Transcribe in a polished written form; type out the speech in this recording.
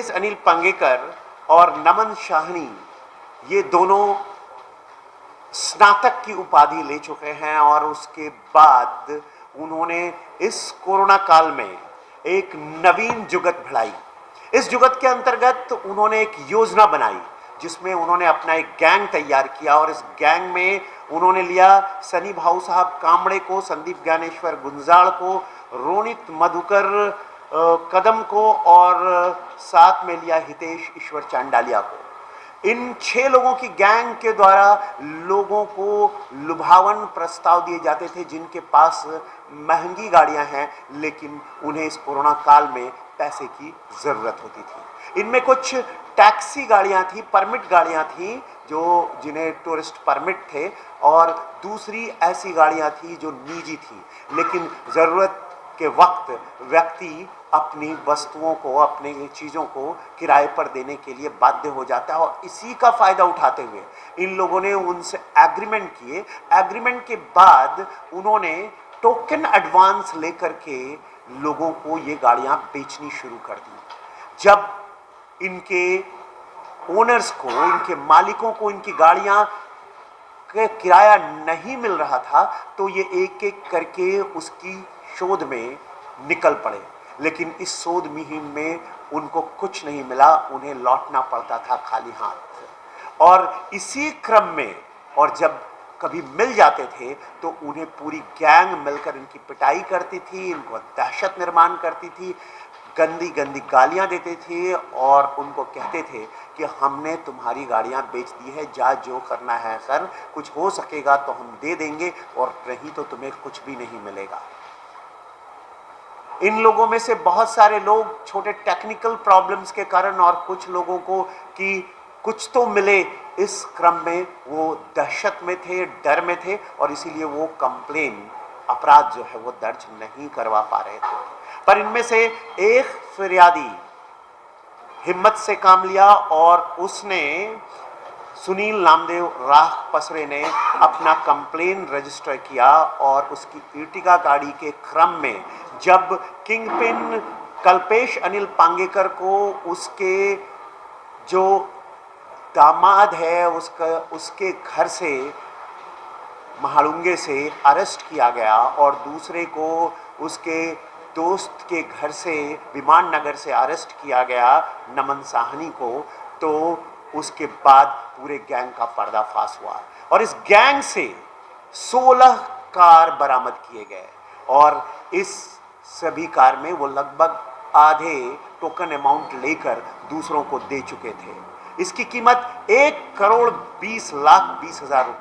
कल्पेश अनिल पांगेकर और नमन साहनी ये दोनों स्नातक की उपाधि ले चुके हैं और उसके बाद उन्होंने इस कोरोना काल में एक नवीन जुगत बढ़ाई। इस जुगत के अंतर्गत उन्होंने एक योजना बनाई जिसमें उन्होंने अपना एक गैंग तैयार किया और इस गैंग में उन्होंने लिया सनी भाऊ साहब कांबड़े को, संदीप ज्ञानेश्वर गुंजाल को, रोनित मधुकर कदम को और साथ में लिया हितेश ईश्वर चांडालिया को। इन 6 लोगों की गैंग के द्वारा लोगों को लुभावन प्रस्ताव दिए जाते थे जिनके पास महंगी गाड़ियां हैं लेकिन उन्हें इस कोरोना काल में पैसे की ज़रूरत होती थी। इनमें कुछ टैक्सी गाड़ियां थी, परमिट गाड़ियां थी जिन्हें टूरिस्ट परमिट थे, और दूसरी ऐसी गाड़ियां थी जो निजी थी। लेकिन ज़रूरत के वक्त व्यक्ति अपनी वस्तुओं को, अपनी चीज़ों को किराए पर देने के लिए बाध्य हो जाता है और इसी का फ़ायदा उठाते हुए इन लोगों ने उनसे एग्रीमेंट किए। एग्रीमेंट के बाद उन्होंने टोकन एडवांस लेकर के लोगों को ये गाड़ियां बेचनी शुरू कर दी। जब इनके ओनर्स को, इनके मालिकों को इनकी गाड़ियां का किराया नहीं मिल रहा था तो ये एक एक करके उसकी शोध में निकल पड़े। लेकिन इस शोध मुहिम में उनको कुछ नहीं मिला, उन्हें लौटना पड़ता था खाली हाथ। और इसी क्रम में और जब कभी मिल जाते थे तो उन्हें पूरी गैंग मिलकर इनकी पिटाई करती थी, इनको दहशत निर्माण करती थी, गंदी गंदी गालियां देते थे और उनको कहते थे कि हमने तुम्हारी गाड़ियां बेच दी है, जा जो करना है कर, कुछ हो सकेगा तो हम दे देंगे और नहीं तो तुम्हें कुछ भी नहीं मिलेगा। इन लोगों में से बहुत सारे लोग छोटे टेक्निकल प्रॉब्लम्स के कारण और कुछ लोगों को कि कुछ तो मिले, इस क्रम में वो दहशत में थे, डर में थे और इसीलिए वो कंप्लेन, अपराध जो है वो दर्ज नहीं करवा पा रहे थे। पर इनमें से एक फिरियादी हिम्मत से काम लिया और उसने, सुनील नामदेव राह पसरे ने अपना कंप्लेन रजिस्टर किया और उसकी इर्टिगा गाड़ी के क्रम में जब किंगपिन कल्पेश अनिल पांगेकर को उसके जो दामाद है उसके घर से, महालुंगे से अरेस्ट किया गया और दूसरे को उसके दोस्त के घर से, विमान नगर से अरेस्ट किया गया, नमन साहनी को, तो उसके बाद पूरे गैंग का पर्दाफाश हुआ और इस गैंग से 16 कार बरामद किए गए और इस सभी कार में वो लगभग आधे टोकन अमाउंट लेकर दूसरों को दे चुके थे। इसकी कीमत 1,20,20,000 रुपये।